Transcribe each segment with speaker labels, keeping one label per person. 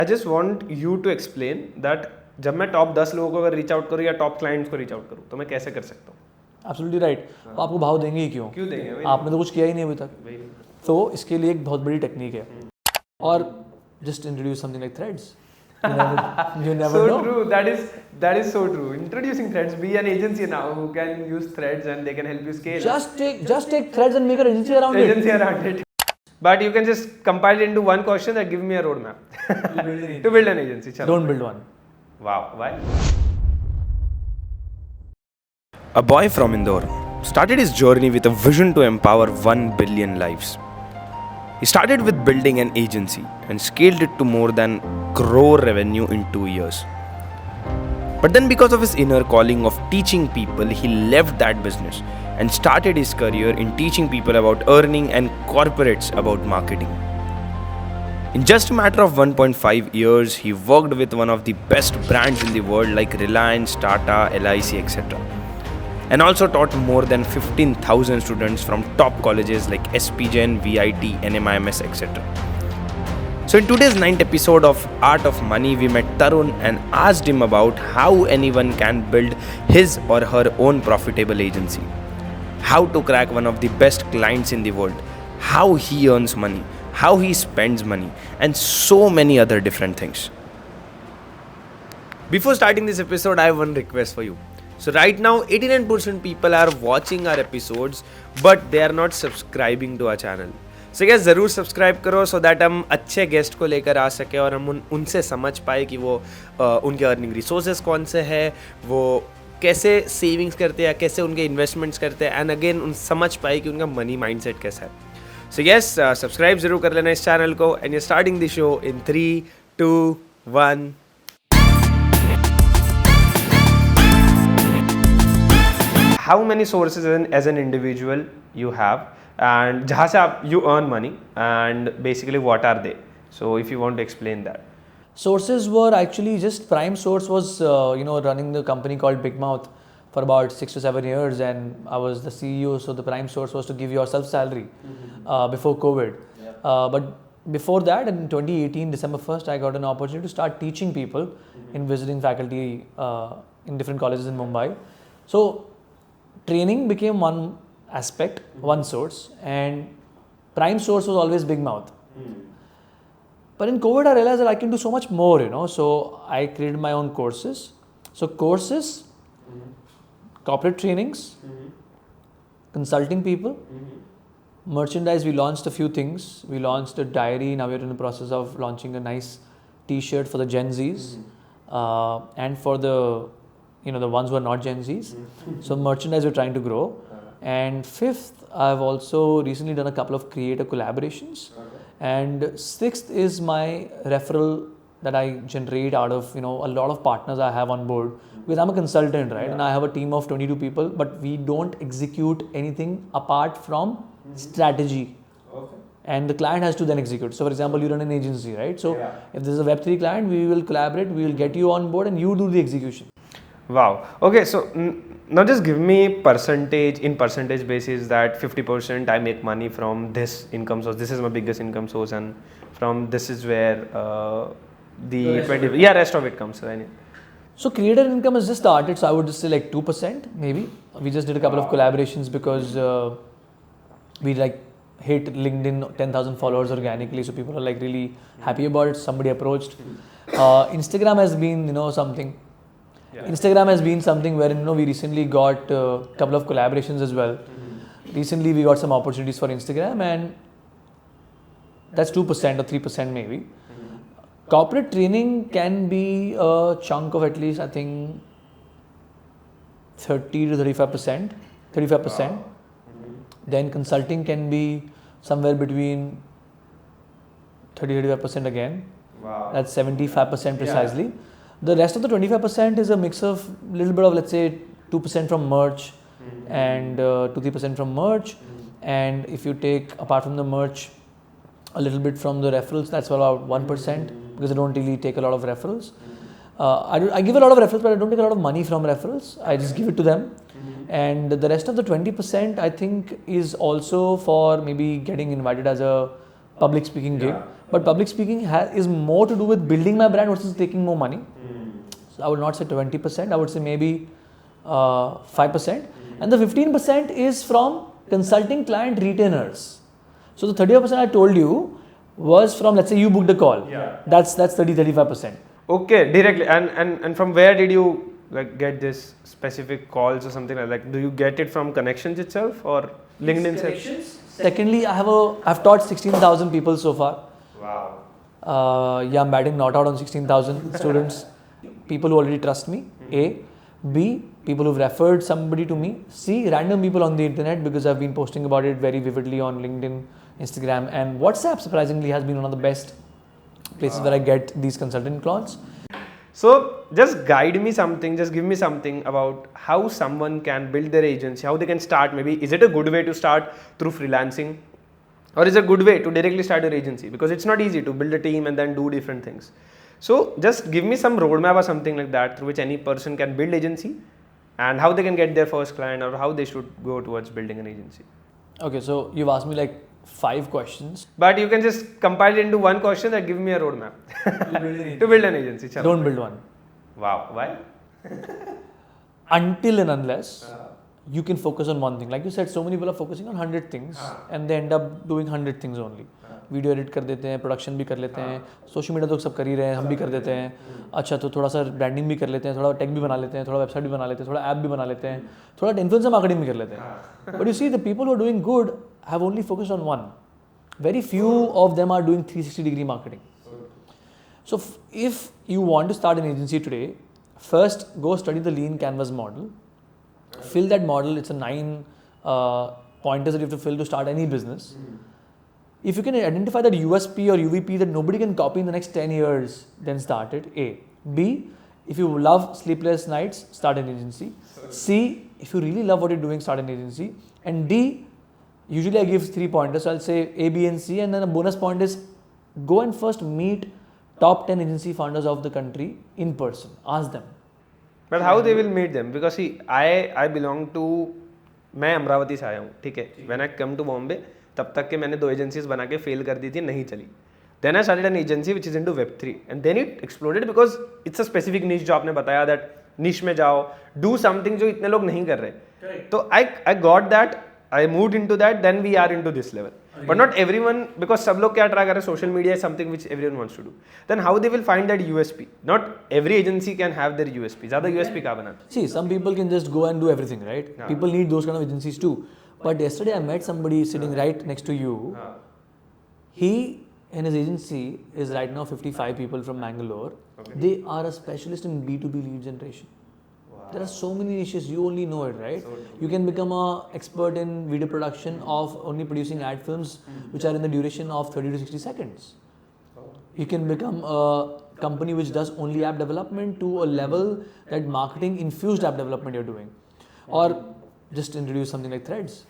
Speaker 1: I just want you to explain that जब मैं top 10 लोगों को अगर रीच आउट करूँ या टॉप क्लाइंट्स को रीच आउट करूँ तो मैं कैसे कर सकता हूँ?
Speaker 2: Absolutely right. तो आपको भाव देंगे ही क्यों?
Speaker 1: क्यों देंगे?
Speaker 2: आपने तो कुछ किया ही नहीं अभी तक. तो इसके लिए एक बहुत बड़ी टेक्निक है. और just introduce something like threads. You never
Speaker 1: so
Speaker 2: know.
Speaker 1: True. That is so true. Introducing threads. Be an agency now who can use threads and they can help you scale.
Speaker 2: Just take threads and make an agency around it.
Speaker 1: But you can just compile it into one question and give me a roadmap to build an agency. Chalo.
Speaker 2: Don't build one.
Speaker 1: Wow. Why?
Speaker 3: A boy from Indore started his journey with a vision to empower 1 billion lives. He started with building an agency and scaled it to more than crore revenue in 2 years. But then because of his inner calling of teaching people, he left that business and started his career in teaching people about earning and corporates about marketing. In just a matter of 1.5 years, he worked with one of the best brands in the world like Reliance, Tata, LIC, etc. And also taught more than 15,000 students from top colleges like SPGen, VIT, NMIMS, etc. So in today's 9th episode of Art of Money, we met Tarun and asked him about how anyone can build his or her own profitable agency, how to crack one of the best clients in the world, how he earns money, how he spends money, and so many other different things. Before starting this episode, I have one request for you. So right now 89% people are watching our episodes but they are not subscribing to our channel. So guys ज़रूर subscribe करो so that हम अच्छे guest को लेकर आ सके और हम उनसे समझ पाए कि वो उनके अर्निंग रिसोर्सेज कौन से हैं, वो कैसे सेविंग्स करते हैं, कैसे उनके इन्वेस्टमेंट्स करते हैं एंड अगेन उन समझ पाए कि उनका मनी माइंडसेट कैसा है. So yes, सब्सक्राइब ज़रूर कर लेना इस चैनल को and you're starting the show in 3, 2, 1. How many sources as an individual you have and जहाँ से आप you earn money and basically what are they? So if you want to explain that.
Speaker 2: Sources were actually just Prime Source was running the company called Big Mouth for about 6 to 7 years and I was the CEO. So the Prime Source was to give yourself salary before COVID. But before that, in 2018 December 1st, I got an opportunity to start teaching people in visiting faculty in different colleges in Mumbai. So training became one aspect, one source, and Prime Source was always Big Mouth. But in COVID, I realized that I can do so much more, So I created my own courses. So courses, corporate trainings, consulting people, merchandise. We launched a few things. We launched a diary. Now we're in the process of launching a nice T-shirt for the Gen Zs and for the the ones who are not Gen Zs. So merchandise we're trying to grow. And fifth, I've also recently done a couple of creative collaborations. And sixth is my referral that I generate out of a lot of partners I have on board. Because I'm a consultant, right? And I have a team of 22 people, but we don't execute anything apart from strategy. And the client has to then execute. So for example, you run an agency, right? So if there's a Web3 client, we will collaborate, we will get you on board and you do the execution.
Speaker 1: Wow. Okay, so now just give me percentage basis that 50% I make money from this income source. This is my biggest income source, and from this is where the 20 rest of it comes. Right?
Speaker 2: So creator income has just started. So I would just say like 2% maybe. We just did a couple of collaborations because we hit LinkedIn 10,000 followers organically. So people are really happy about it. Somebody approached. Instagram has been something. Instagram has been something wherein we recently got a couple of collaborations as well. Recently we got some opportunities for Instagram and that's 2% or 3% maybe. Corporate training can be a chunk of at least I think 30 to 35%. Then consulting can be somewhere between 30-35% again.
Speaker 1: Wow.
Speaker 2: That's 75% precisely. The rest of the 25% is a mix of little bit of let's say 2% from merch and 2-3% from merch. And if you take apart from the merch a little bit from the referrals, that's about 1% because I don't really take a lot of referrals. I give a lot of referrals, but I don't take a lot of money from referrals. I just give it to them. And the rest of the 20% I think is also for maybe getting invited as a public speaking gig. But public speaking is more to do with building my brand versus taking more money. So I would not say 20%, I would say maybe 5%. And the 15% is from consulting client retainers. So the 35% I told you was from, let's say you booked a call.
Speaker 1: Yeah.
Speaker 2: That's 30-35%.
Speaker 1: Okay, directly. And from where did you like get this specific calls or something like that? Do you get it from connections itself or LinkedIn connections?
Speaker 2: Secondly, I've taught 16,000 people so far.
Speaker 1: Wow.
Speaker 2: Yeah, I'm batting not out on 16,000 students. People who already trust me. A. B. People who've referred somebody to me. C. Random people on the internet because I've been posting about it very vividly on LinkedIn, Instagram, and WhatsApp surprisingly has been one of the best places where I get these consultant calls.
Speaker 1: So just guide me something, just give me something about how someone can build their agency, how they can start. Maybe is it a good way to start through freelancing, or is it a good way to directly start your agency? Because it's not easy to build a team and then do different things. So just give me some roadmap or something like that through which any person can build agency and how they can get their first client or how they should go towards building an agency.
Speaker 2: Okay, so you've asked me like 5 questions.
Speaker 1: But you can just compile it into one question that give me a roadmap to build an agency. Chalo.
Speaker 2: Don't build one.
Speaker 1: Wow. Why?
Speaker 2: Until and unless you can focus on one thing. Like you said, so many people are focusing on 100 things and they end up doing 100 things only. Video edit कर देते हैं, production भी कर लेते हैं, social media तो सब कर ही रहे हैं, हम भी कर देते हैं. अच्छा तो थोड़ा सा ब्रांडिंग भी कर लेते हैं, थोड़ा टेक भी बना लेते हैं, थोड़ा वेबसाइट भी बना लेते हैं, थोड़ा ऐप भी बना लेते हैं, थोड़ा इन्फ्लुएंसर मार्केटिंग भी कर लेते हैं. But you see the people who are doing good have only focused on one. Very few of them are doing 360-degree marketing. So if you want to start an agency today, first go study the lean canvas model. Fill that model. It's a 9 pointers that you have to fill to start any business. If you can identify that USP or UVP that nobody can copy in the next 10 years, then start it. A. B. If you love sleepless nights, start an agency. C. If you really love what you're doing, start an agency. And D. Usually I give 3 pointers, so I'll say A, B and C, and then a bonus point is go and first meet top 10 agency founders of the country in person. Ask them.
Speaker 1: But how they will meet them? Because see, I belong to, मैं अमरावती से आया हूँ, ठीक है. When I come to Bombay, तब तक के मैंने 2 agencies बना के fail कर दी थी, नहीं चली. Then I started an agency which is into Web3 and then it exploded because it's a specific niche जो आपने बताया that niche में जाओ, do something जो इतने लोग नहीं कर रहे. तो I got that. I moved into that, then we are into this level. But not everyone, because सब लोग क्या try कर रहे हैं, social media is something which everyone wants to do. Then how they will find that USP? Not every agency can have their USP. ज़्यादा USP कहाँ बनाते?
Speaker 2: See, some people can just go and do everything, right?
Speaker 1: Yeah.
Speaker 2: People need those kind of agencies too. But yesterday I met somebody sitting right next to you. He and his agency is right now 55 people from Bangalore.
Speaker 1: Okay.
Speaker 2: They are a specialist in B2B lead generation. There are so many niches, you only know it, right? You can become an expert in video production of only producing ad films which are in the duration of 30 to 60 seconds. You can become a company which does only app development to a level that marketing infused app development you're doing. Or just introduce something like Threads.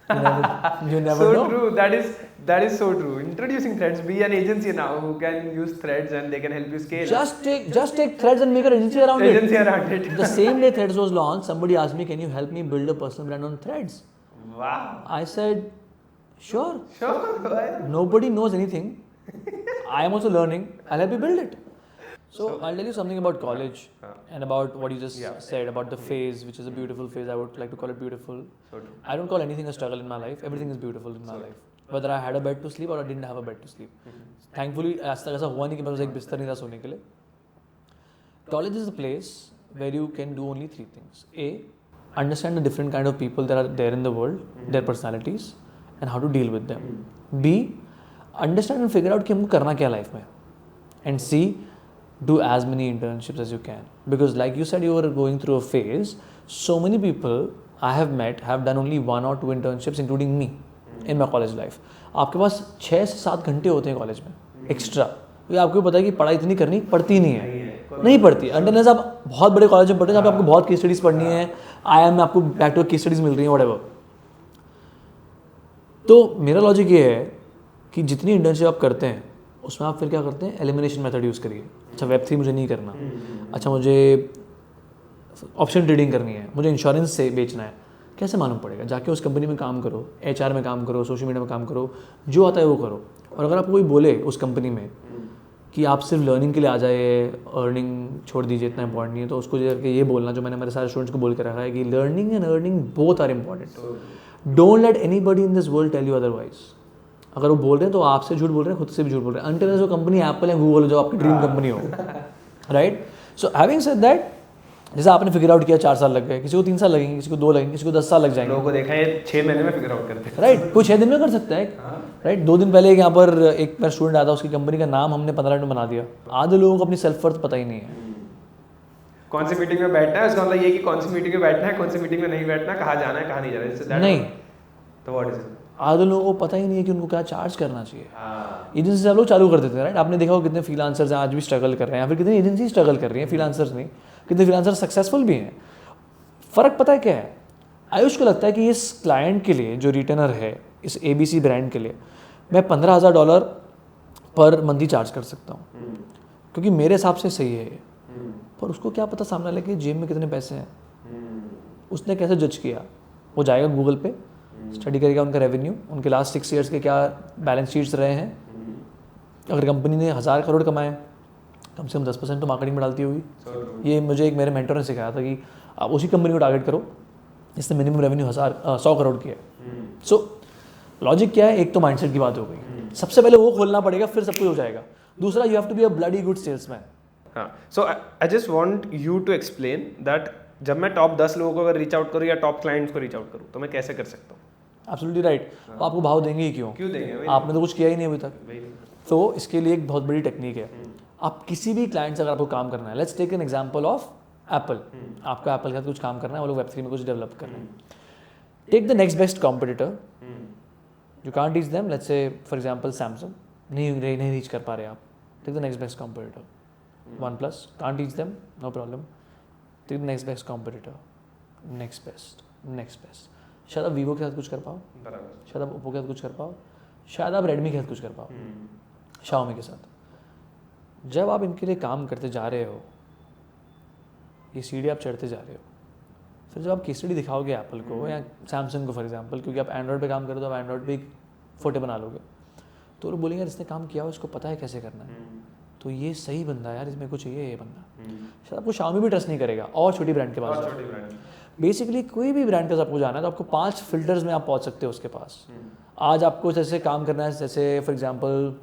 Speaker 2: You never
Speaker 1: so
Speaker 2: know.
Speaker 1: True. That is so true. Introducing Threads. Be an agency now who can use Threads and they can help you scale.
Speaker 2: Just take Threads and make an agency around
Speaker 1: it.
Speaker 2: The same day Threads was launched, somebody asked me, can you help me build a personal brand on Threads?
Speaker 1: Wow.
Speaker 2: I said, sure.
Speaker 1: Sure.
Speaker 2: Nobody knows anything. I am also learning. I'll help you build it. So I'll tell you something about college and about what you just said about the phase, which is a beautiful phase. I would like to call it beautiful.
Speaker 1: So true.
Speaker 2: I don't call anything a struggle in my life. Everything is beautiful in my life. Whether I had a bed to sleep or I didn't have a bed to sleep. Thankfully, आज तक ऐसा हुआ नहीं कि मेरे पास एक बिस्तर नहीं था सोने के लिए. College is a place where you can do only 3 things. A. Understand the different kind of people that are there in the world, their personalities, and how to deal with them. B. Understand and figure out कि हमको करना क्या life में. And C. Do as many internships as you can, because like you said, you were going through a phase. So many people I have met have done only 1 or 2 internships, including me, in my college life. आपके पास 6 से 7 घंटे होते हैं college में extra. ये आपको पता है कि पढ़ाई इतनी करनी पड़ती नहीं है, नहीं पड़ती. अनलेस आप बहुत बड़े कॉलेज में पढ़ते हैं, जहाँ पे आपको बहुत केस स्टडीज पढ़नी है, IIM में आपको बैक टू केस स्टडीज मिल रही हैं, व्हाटएवर. तो मेरा लॉजिक ये है कि जितनी इंटर्नशिप आप करते हैं उसमें आप फिर क्या करते हैं, एलिमिनेशन मेथड यूज़ करिए. अच्छा Web3 मुझे नहीं करना, अच्छा मुझे ऑप्शन ट्रेडिंग करनी है, मुझे इंश्योरेंस से बेचना है, कैसे मालूम पड़ेगा? जाके उस कंपनी में काम करो, HR में काम करो, सोशल मीडिया में काम करो, जो आता है वो करो। और अगर आपको कोई बोले उस कंपनी में कि आप सिर्फ लर्निंग के लिए आ जाइए, अर्निंग छोड़ दीजिए, इतना इंपॉर्टेंट नहीं है, तो उसको जाके ये बोलना, जो मैंने मेरे सारे स्टूडेंट्स को बोल के रखा है, कि learning and earning both are important. Don't let anybody in this world tell you otherwise. अगर वो बोल रहे हैं तो आपसे झूठ बोल रहे हैं, खुद से भी झूठ बोल रहे हैं, अनटिल जो कंपनी एप्पल या गूगल जो आपकी ड्रीम कंपनी हो, right? So having said that, जैसे आपने फिगर आउट किया 4 साल लग गए, किसी को 3 साल लगेंगे, किसी को 2 लगेंगे, किसी को 10 साल लग जाएंगे।
Speaker 1: लोगों को देखा है 6 महीने में फिगर आउट करते हैं,
Speaker 2: राइट? कोई 6 दिन में कर सकता है, राइट? 2 दिन पहले यहाँ पर एक मेरा स्टूडेंट आया था, उसकी कंपनी का नाम हमने 15 मिनट में बना दिया। आधे लोगों को अपनी सेल्फ वर्थ पता ही नहीं है।
Speaker 1: कौन सी मीटिंग में बैठना है, उसका मतलब ये कि कौन सी मीटिंग में बैठना है, कौन सी मीटिंग में नहीं बैठना, कहाँ जाना है, कहाँ नहीं जाना है,
Speaker 2: नहीं,
Speaker 1: तो व्हाट इज इट?
Speaker 2: आधे लोगों को पता ही नहीं है कि उनको क्या चार्ज करना चाहिए। एजेंसी से आप लोग चालू कर देते हैं, राइट? आपने देखा हो कितने फ्रीलांसर्स हैं आज भी स्ट्रगल कर रहे हैं, या फिर कितनी एजेंसी स्ट्रगल कर रही हैं, फ्रीलांसर्स नहीं, कितने फ्रीलांसर सक्सेसफुल भी हैं। फ़र्क पता है क्या है? आयुष को लगता है कि इस क्लाइंट के लिए जो रिटेनर है, इस ABC ब्रांड के लिए मैं $15,000 पर मंथ ही चार्ज कर सकता हूँ, क्योंकि मेरे हिसाब से सही है ये। पर उसको क्या पता सामने वाले के जेब में कितने पैसे हैं, उसने कैसे जज किया? वो जाएगा गूगल पे, स्टडी करेगा उनका रेवेन्यू, उनके लास्ट 6 ईयर्स के क्या बैलेंस शीट्स रहे हैं। अगर कंपनी ने 1000 करोड़ कमाए, कम से कम 10% तो मार्केटिंग में डालती होगी। ये मुझे एक मेरे मेंटर ने सिखाया था कि आप उसी कंपनी को टारगेट करो जिसने मिनिमम रेवेन्यू 100 करोड़ की है। सो लॉजिक क्या है? एक तो माइंडसेट की बात हो गई, सबसे पहले वो खोलना पड़ेगा, फिर सब कुछ हो जाएगा। दूसरा, you have to be a bloody good salesman.
Speaker 1: हाँ, so I just want you to explain that जब मैं टॉप 10 लोगों को अगर रीच आउट करूँ या टॉप क्लाइंट्स को रीच आउट करूँ तो मैं कैसे कर सकता हूँ?
Speaker 2: Absolutely right. तो आपको भाव देंगे ही क्यों?
Speaker 1: क्यों देंगे?
Speaker 2: आपने तो कुछ किया ही नहीं अभी तक। तो इसके लिए एक बहुत बड़ी टेक्निक है। आप किसी भी क्लाइंट से अगर आपको काम करना है, let's take an example of Apple. आपको एप्पल के साथ कुछ काम करना है, वो लोग Web3 में कुछ डेवलप कर रहे हैं। Take the next best competitor, you can't reach them, let's say for example Samsung, नहीं रीच कर पा रहे आप, take the next best competitor. OnePlus, can't reach them, no problem, take the next best competitor, next best। शायद आप Vivo के साथ कुछ कर पाओ, शायद आप ओप्पो के साथ कुछ कर पाओ, शायद आप रेडमी के साथ कुछ कर पाओ, शाओमी के साथ। जब आप इनके लिए काम करते जा रहे हो, ये सीढ़ी आप चढ़ते जा रहे हो, फिर जब आप केस स्टडी दिखाओगे एप्पल को या सैमसंग को फॉर एग्जांपल, क्योंकि आप एंड्रॉइड पे काम करो तो आप एंड्रॉइड पे एक फोटो बना लोगे, तो लोग बोलेंगे इसने काम किया हो, इसको पता है कैसे करना है, तो ये सही बंदा है यार, इसमें कुछ चाहिए ये बंदा। शायद आपको शाओमी भी ट्रस्ट नहीं करेगा, और छोटी ब्रांड के पास। बेसिकली कोई भी ब्रांड के साथ आपको जाना है तो आपको 5 फिल्टर्स में आप पहुंच सकते हो उसके पास। आज आपको जैसे काम करना है, जैसे फॉर एग्जांपल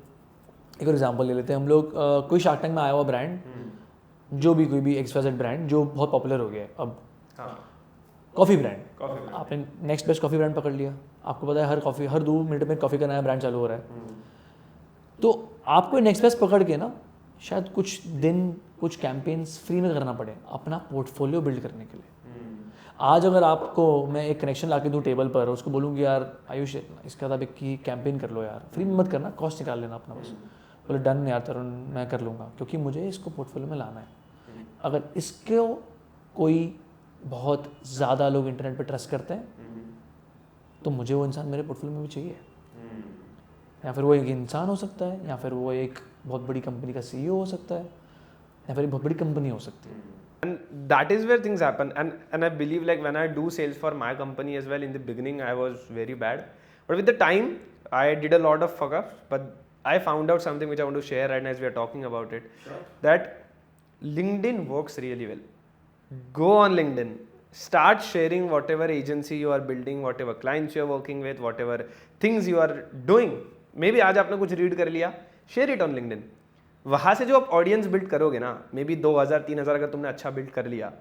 Speaker 2: एक और एग्जांपल ले लेते हैं हम लोग, कोई शार्क टैंक में आया हुआ ब्रांड, जो भी कोई भी XYZ ब्रांड जो बहुत पॉपुलर हो गया है अब, कॉफ़ी ब्रांड। आपने नेक्स्ट बेस्ट कॉफ़ी ब्रांड पकड़ लिया, आपको पता है हर 2 मिनट में कॉफ़ी का नया ब्रांड चालू हो रहा है, तो आपको नेक्स्ट बेस्ट पकड़ के ना शायद कुछ दिन कुछ कैंपेन्स फ्री में करना पड़े अपना पोर्टफोलियो बिल्ड करने के लिए। आज अगर आपको मैं एक कनेक्शन ला के दूँ टेबल पर, उसको बोलूँगी यार आयुष इसका आप एक की कैंपेन कर लो यार, फ्री में मत करना, कॉस्ट निकाल लेना अपना, बस बोले डन यार तरुण मैं कर लूँगा, क्योंकि मुझे इसको पोर्टफोलियो में लाना है। अगर इसको कोई बहुत ज़्यादा लोग इंटरनेट पर ट्रस्ट करते हैं तो मुझे वो इंसान मेरे पोर्टफोलियो में भी चाहिए, या फिर वो एक इंसान हो सकता है, या फिर वो एक बहुत बड़ी कंपनी का CEO हो सकता है, या फिर एक बहुत बड़ी कंपनी हो सकती है।
Speaker 1: And that is where things happen, and I believe like when I do sales for my company as well, in the beginning I was very bad, but with the time I did a lot of fuck ups, but I found out something which I want to share right now as we are talking about it. Sure. That LinkedIn works really well. Go on LinkedIn, start sharing whatever agency you are building, whatever clients you are working with, whatever things you are doing. Maybe आज आपने कुछ read कर लिया, share it on LinkedIn. वहाँ से जो आप audience build करोगे ना, मे बी 2000-3000 अगर तुमने अच्छा बिल्ड कर लिया,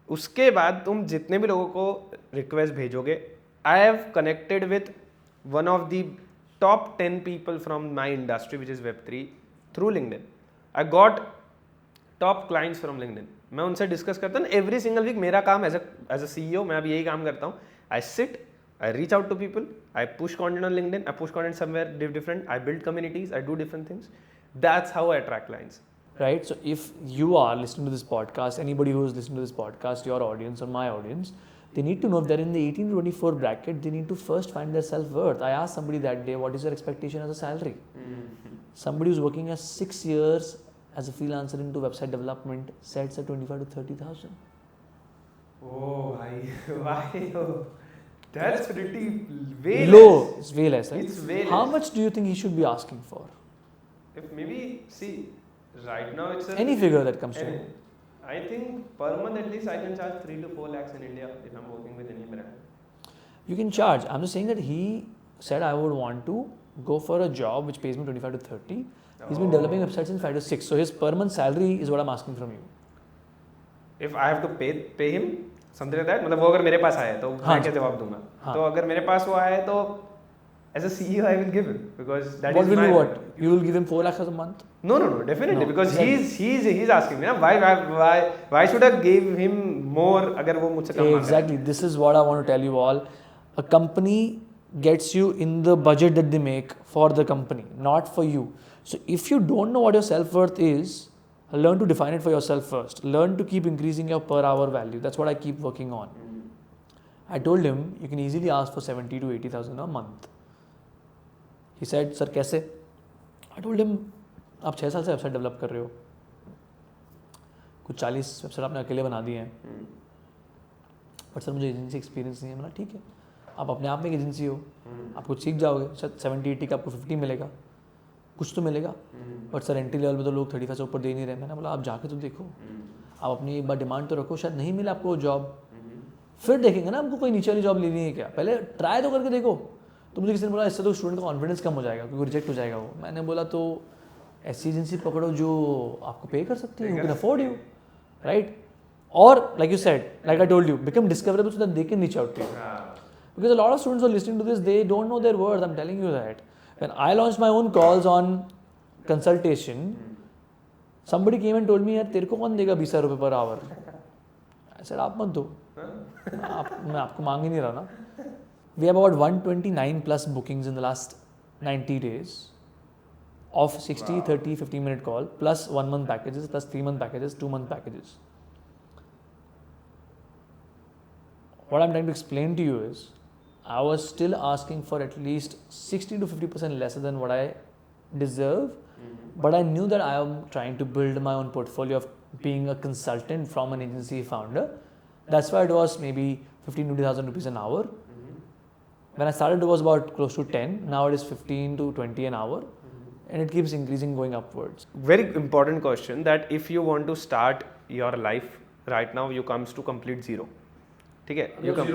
Speaker 1: उसके बाद तुम जितने भी लोगों को रिक्वेस्ट भेजोगे, I have connected with one of the top 10 people from my industry which is Web3 through LinkedIn. I got top clients from LinkedIn. मैं उनसे डिस्कस करता हूँ एवरी सिंगल वीक। मेरा काम एज अ CEO मैं अभी यही काम करता हूँ। I sit, I reach out to people, I push content on LinkedIn, I push content somewhere different, I build communities, I do different things. That's how I attract clients.
Speaker 2: Right. So if you are listening to this podcast, anybody who is listening to this podcast, your audience or my audience, they need to know that in the 18 to 24 bracket, they need to first find their self-worth. I asked somebody that day, what is your expectation as a salary? Somebody who's working as 6 years as a freelancer into website development said 25 to 30,000.
Speaker 1: Oh, why? That's pretty way
Speaker 2: low.
Speaker 1: less.
Speaker 2: It's way less, right?
Speaker 1: It's way
Speaker 2: How
Speaker 1: less.
Speaker 2: much do you think he should be asking for?
Speaker 1: If maybe see, right now it's
Speaker 2: Any figure that comes to
Speaker 1: any,
Speaker 2: you.
Speaker 1: I think per month at least I can charge 3 to 4 lakhs in India if I'm working with any brand.
Speaker 2: You can charge. I'm just saying that he said I would want to go for a job which pays me 25 to 30. He's been developing websites since 5 to 6. So his per month salary is what I'm asking from you.
Speaker 1: If I have to pay him something like that, मतलब वो अगर मेरे पास आया तो मैं क्या जवाब दूंगा? तो अगर मेरे पास वो आया तो as a CEO I will give him because that
Speaker 2: What
Speaker 1: is
Speaker 2: will
Speaker 1: my
Speaker 2: you what? You will give him 4 lakhs a month?
Speaker 1: No, definitely
Speaker 2: No,
Speaker 1: because
Speaker 2: exactly.
Speaker 1: he's asking me ना why should I give him more अगर वो मुझसे कम मांग रहा है?
Speaker 2: Exactly. This is what I want to tell you all. A company gets you in the budget that they make for the company, not for you. So if you don't know what your self-worth is, learn to define it for yourself first. Learn to keep increasing your per hour value. That's what I keep working on. I told him you can easily ask for 70 to 80,000 a month. He said, sir, कैसे? I told him, आप 6 साल से website develop कर रहे हो, कुछ 40 website आपने अकेले बना दिए हैं, बट सर मुझे एजेंसी एक्सपीरियंस नहीं है. मैंने ठीक है, आप अपने आप में एक एजेंसी हो, आप कुछ सीख जाओगे, सर 70-80 का आपको 50 मिलेगा, कुछ तो मिलेगा, बट सर एंट्री लेवल पे तो लोग 35 से ऊपर दे ही नहीं रहे. मैंने बोला आप जाके तो देखो, आप अपनी एक बार डिमांड तो रखो, शायद नहीं मिले आपको जॉब, फिर देखेंगे ना हमको कोई नीचे वाली जॉब लेनी है क्या, पहले ट्राई तो करके देखो. तो मुझे किसी ने बोला इससे तो स्टूडेंट का कॉन्फिडेंस कम हो जाएगा क्योंकि रिजेक्ट हो जाएगा वो. मैंने बोला तो ऐसी एजेंसी पकड़ो जो आपको पे कर सकती है, you can afford you, right? और like you said, like I told you, become discoverable so that they can reach out to you. Because a lot of students who are listening to this, they don't know their worth. I'm telling you that. When I launched my own calls on consultation, somebody came and told me, यार तेरे को कौन देगा 20,000 रुपये per hour? I said आप मत दो, मैं आपको मांग ही नहीं रहा ना. We have about 129 plus bookings in the last 90 days of 60, 30, 15-minute call plus 1 month packages plus 3 month packages, 2 month packages. What I'm trying to explain to you is, I was still asking for at least 60 to 50% lesser than what I deserve, but I knew that I am trying to build my own portfolio of being a consultant from an agency founder. That's why it was maybe 15,000 rupees an hour. When I started, it was about close to 10. Now it is 15 to 20 an hour, and it keeps increasing, going upwards.
Speaker 1: Very important question that if you want to start your life right now, you comes to complete zero. ठीक है? You come.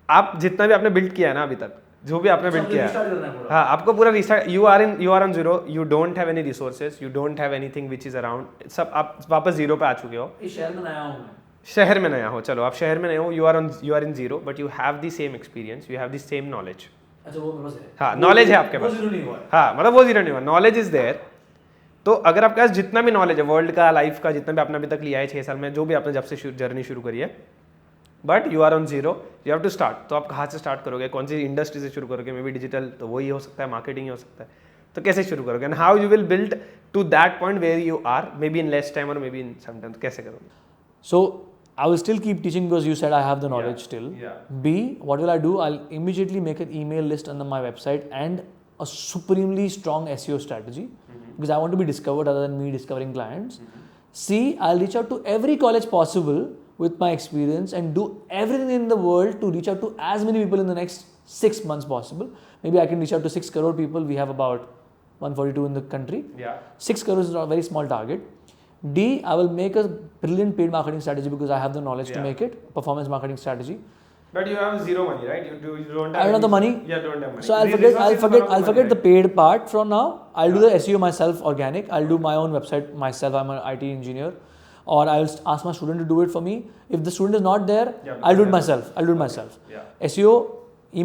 Speaker 1: आप जितना भी आपने build किया है ना अभी तक, जो भी आपने बिल्ड किया है, हाँ आपको पूरा restart. You are on zero. You don't have any resources, you don't have anything which is around. सब आप वापस जीरो पे आ चुके हो.
Speaker 2: इस शहर में नया हूँ मैं.
Speaker 1: शहर में नया हो, चलो आप शहर में नए हो, you are in zero, but you have the same experience, you have the same knowledge.
Speaker 2: अच्छा वो मेरे पास है.
Speaker 1: हाँ नॉलेज है आपके पास. हाँ मतलब वो जीरो नहीं हुआ, नॉलेज इज देयर. तो अगर आपके पास जितना भी नॉलेज है वर्ल्ड का, लाइफ का, जितना भी आपने अभी तक लिया है 6 साल में, जो भी आपने जब से जर्नी शुरू करी है, but you are on zero, you have to start. तो आप कहाँ से स्टार्ट करोगे, कौन सी इंडस्ट्री से शुरू करोगे? मे बी डिजिटल, तो वही हो सकता है, मार्केटिंग ही हो सकता है. तो कैसे शुरू करोगे, and how you will build to that point where you are, maybe in less time और मे बी इन सम टाइम. कैसे करोगे?
Speaker 2: So I will still keep teaching because you said I have the knowledge still.
Speaker 1: Yeah.
Speaker 2: B, what will I do? I'll immediately make an email list on my website and a supremely strong SEO strategy because I want to be discovered rather than me discovering clients. C, I'll reach out to every college possible with my experience and do everything in the world to reach out to as many people in the next 6 months possible. Maybe I can reach out to 6 crore people. We have about 142 in the country.
Speaker 1: Yeah.
Speaker 2: 6 crore is a very small target. D, I will make a brilliant paid marketing strategy because I have the knowledge to make it. Performance marketing strategy.
Speaker 1: But you have zero money, right? You don't have.
Speaker 2: I don't have the money.
Speaker 1: Yeah, don't have money.
Speaker 2: So I'll forget the paid part from now. I'll do the SEO myself, organic. I'll do my own website myself. I'm an IT engineer, or I'll ask my student to do it for me. If the student is not there, I'll do it myself.
Speaker 1: Yeah.
Speaker 2: SEO,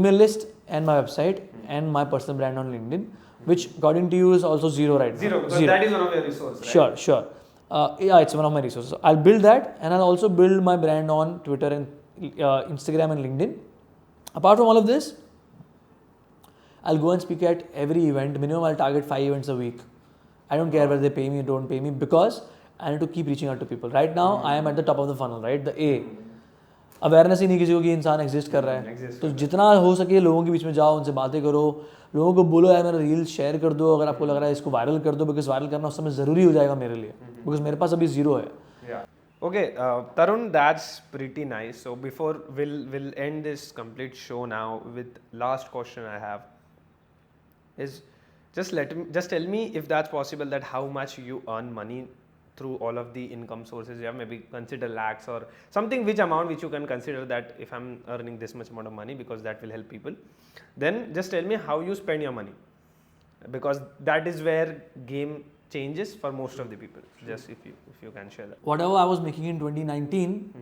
Speaker 2: email list, and my website, and my personal brand on LinkedIn, which according to you is also zero right now.
Speaker 1: Zero, because that is one of your resources, right?
Speaker 2: Sure. Yeah, it's one of my resources. I'll build that, and I'll also build my brand on Twitter and Instagram and LinkedIn. Apart from all of this, I'll go and speak at every event. Minimum I'll target 5 events a week. I don't care whether they pay me or don't pay me because I need to keep reaching out to people. Right now, I am at the top of the funnel, right? The A. Awareness ही नहीं किसी को कि इंसान exist कर रहा है. तो जितना हो सके लोगों के बीच में जाओ, उनसे बातें करो, लोगों को बोलो यार मेरा रील शेयर कर दो, अगर आपको लग रहा है इसको वायरल कर दो, बिकॉज वायरल करना उस समय ज़रूरी हो जाएगा मेरे लिए, बिकॉज मेरे पास अभी जीरो है.
Speaker 1: Okay, Tarun, that's pretty nice. So before we'll end this complete show now with last question I have is just tell me if that's possible, that how much you earn money through all of the income sources you have. Maybe consider lakhs or something, which amount which you can consider that if I'm earning this much amount of money, because that will help people. Then just tell me how you spend your money, because that is where game changes for most of the people. Just if you can share that.
Speaker 2: Whatever I was making in 2019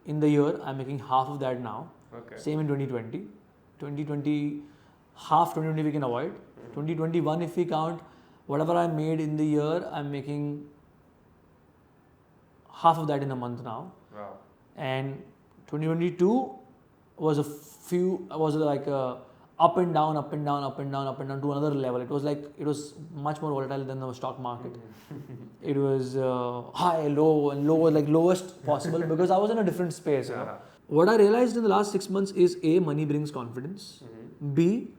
Speaker 2: in the year, I'm making half of that now.
Speaker 1: Okay.
Speaker 2: Same in 2020. 2020, half 2020 we can avoid. 2021, if we count whatever I made in the year, I'm making half of that in a month now.
Speaker 1: Wow.
Speaker 2: And 2022 was like a up and down, up and down, up and down, up and down to another level. It was much more volatile than the stock market. It was high, low, and low, like lowest possible, because I was in a different space. You know? What I realized in the last 6 months is A, money brings confidence. B,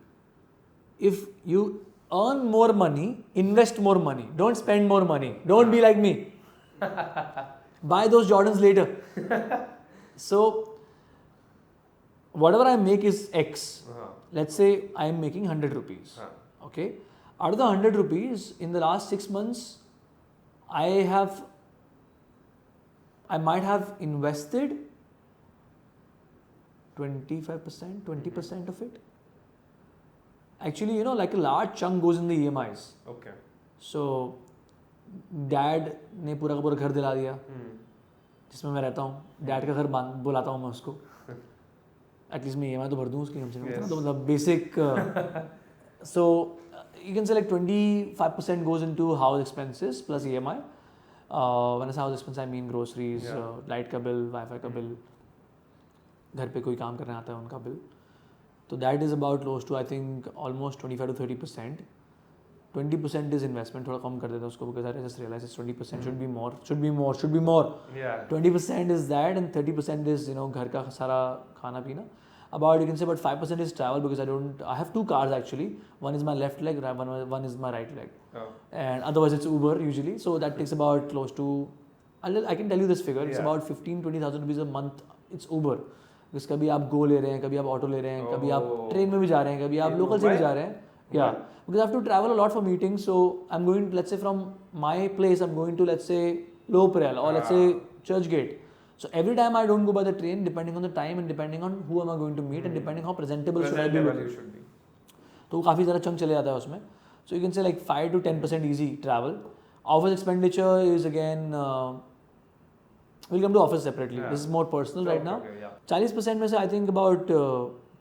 Speaker 2: if you earn more money, invest more money. Don't spend more money. Don't be like me. Buy those Jordans later. So, whatever I make is X. Let's say I am making 100 rupees. Okay. Out of the 100 rupees, in the last 6 months, I might have invested 25%, 20% of it. Actually, like a large chunk goes in the EMIs.
Speaker 1: Okay.
Speaker 2: So, dad ने पूरा का पूरा घर दिला दिया जिसमें मैं रहता हूँ. डैड का घर बुलाता हूँ मैं उसको. एटलीस्ट मैं EMI तो भर दूँ उसकी कम से कम. तो मतलब basic. So you can say like 25% goes into house expenses plus EMI. When I say house expenses, I mean groceries, light का bill, Wi-Fi का bill, घर पे कोई काम करने आता है उनका bill. So that is about close to, I think, almost 25 to 30%. 20% is investment. थोड़ा कम कर देता उसको, because I just realized it's 20%. Should be more.
Speaker 1: Yeah.
Speaker 2: 20% is that, and 30% is घर का सारा खाना पीना. About, you can say about 5% is travel, because I have 2 cars actually. One is my left leg, one is my right leg.
Speaker 1: Oh.
Speaker 2: And otherwise it's Uber usually. So that takes about close to, I can tell you this figure. It's about 15,000-20,000 rupees a month. It's Uber. Because कभी आप Go ले रहे हैं, कभी आप auto ले रहे हैं, कभी आप ट्रेन में भी जा रहे हैं, कभी आप लोकल से भी जा रहे हैं. Yeah, because I have to travel a lot for meetings. So I'm going, let's say from my place, I'm going to, let's say, Low-Parel or let's say Churchgate. So every time I don't go by the train, depending on the time and depending on who am I going to meet and depending how presentable should I be looking. तो काफ़ी ज़्यादा chunk चले जाता है उसमें. So you can say like 5 to 10% easy travel. Office expenditure is again, we'll come to office separately. This is more personal right now. 40% में से I think about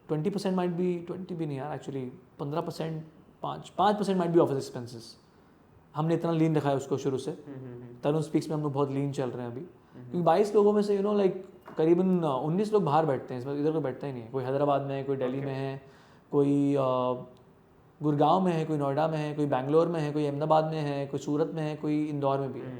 Speaker 2: 20% might be, 20 भी नहीं यार actually, 15%, 5% might be office expenses. हमने इतना लीन रखा है उसको शुरू से. तरुण स्पीक्स में हम लोग बहुत लीन चल रहे हैं अभी, क्योंकि 22 लोगों में से लाइक करीबन 19 लोग बाहर बैठते हैं. इसमें इधर कोई बैठता ही नहीं है. कोई हैदराबाद में है, कोई दिल्ली में है, कोई गुड़गांव में है, कोई नोएडा में है, कोई बैंगलोर में है, कोई अहमदाबाद में है, कोई सूरत में है, कोई इंदौर में भी है.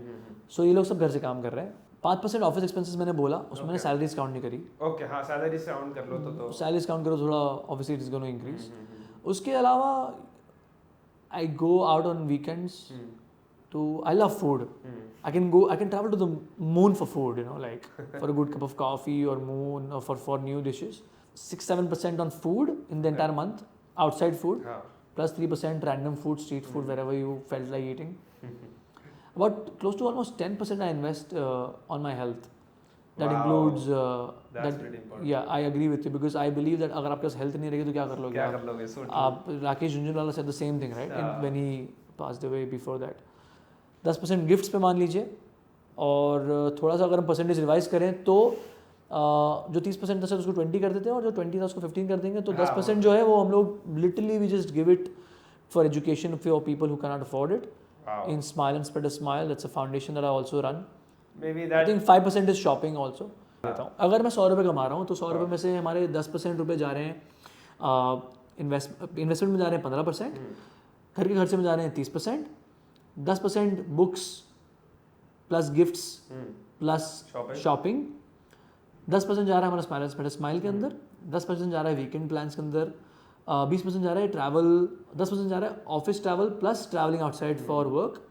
Speaker 2: सो ये लोग सब घर से काम कर रहे हैं. 5% ऑफिस एक्सपेंसेस मैंने बोला, उसमें मैंने सैलरीज काउंट नहीं करी.
Speaker 1: ओके, हाँ, सैलरीज काउंट कर लो तो
Speaker 2: सैलरीज काउंट करो थोड़ा, obviously it is going to increase. उसके अलावा I go out on weekends to, I love food. I can travel to the moon for food, like for a good cup of coffee or moon or for new dishes. 6-7% on food in the entire month, outside food, plus 3% random food, street food, wherever you felt like eating. About close to almost 10% I invest on my health. That includes
Speaker 1: that's pretty important.
Speaker 2: Yeah, I agree with you, because I believe that अगर आपके पास health नहीं रहेगी तो क्या कर लोगे
Speaker 1: So
Speaker 2: आप Rakesh Jhunjhunwala said the same thing, right? When he passed away before that. 10% gifts पे मान लीजिए, और थोड़ा सा अगर हम परसेंटेज रिवाइज करें तो जो 30% था उसको 20 कर देते हैं, और जो 20 था उसको 15 कर देंगे. तो 10% जो है वो हम लोग literally we just give it for education for people who can not afford it. In smile and spread a smile, that's a foundation that I also run. I think 5% is shopping also. अगर मैं 100 रुपये कमा रहा हूँ तो 100 रुपये में से हमारे 10% रुपये जा रहे हैं इन्वेस्टमेंट में, जा रहे हैं 15%, घर के खर्चे में जा रहे हैं 30%, 10% books plus gifts plus shopping, 10% जा रहा है हमारा स्माइल के अंदर, 10% जा रहा है वीकेंड प्लान्स के अंदर, 20% जा रहा है ट्रैवल, 10% जा रहा है office travel plus travelling outside for work.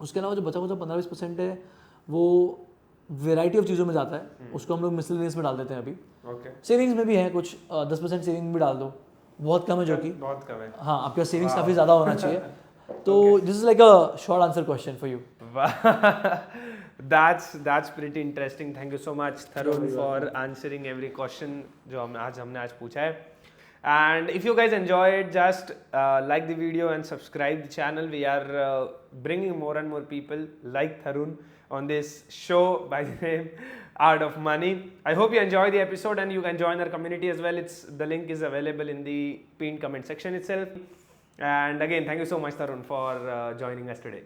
Speaker 2: उसके अलावा जो बचा 15-20% है वो वेराइटी ऑफ चीज़ों में जाता है, उसको हम लोग मिसलेनियस में डाल देते हैं अभी।
Speaker 1: ओके,
Speaker 2: सेविंग्स में भी है कुछ 10% सेविंग भी डाल दो, बहुत कम है जो कि
Speaker 1: बहुत कम है।
Speaker 2: हाँ, आपका सेविंग्स काफ़ी ज़्यादा होना चाहिए। तो this is like a short answer question for you.
Speaker 1: That's pretty interesting. Thank you so much, Tharun, for answering every question जो हमने आज पूछा है. And if you guys enjoyed, just like the video and subscribe the channel. We are bringing more and more people like Tharun on this show by the name Art of Money. I hope you enjoy the episode and you can join our community as well. The link is available in the pinned comment section itself. And again, thank you so much, Tharun, for joining us today.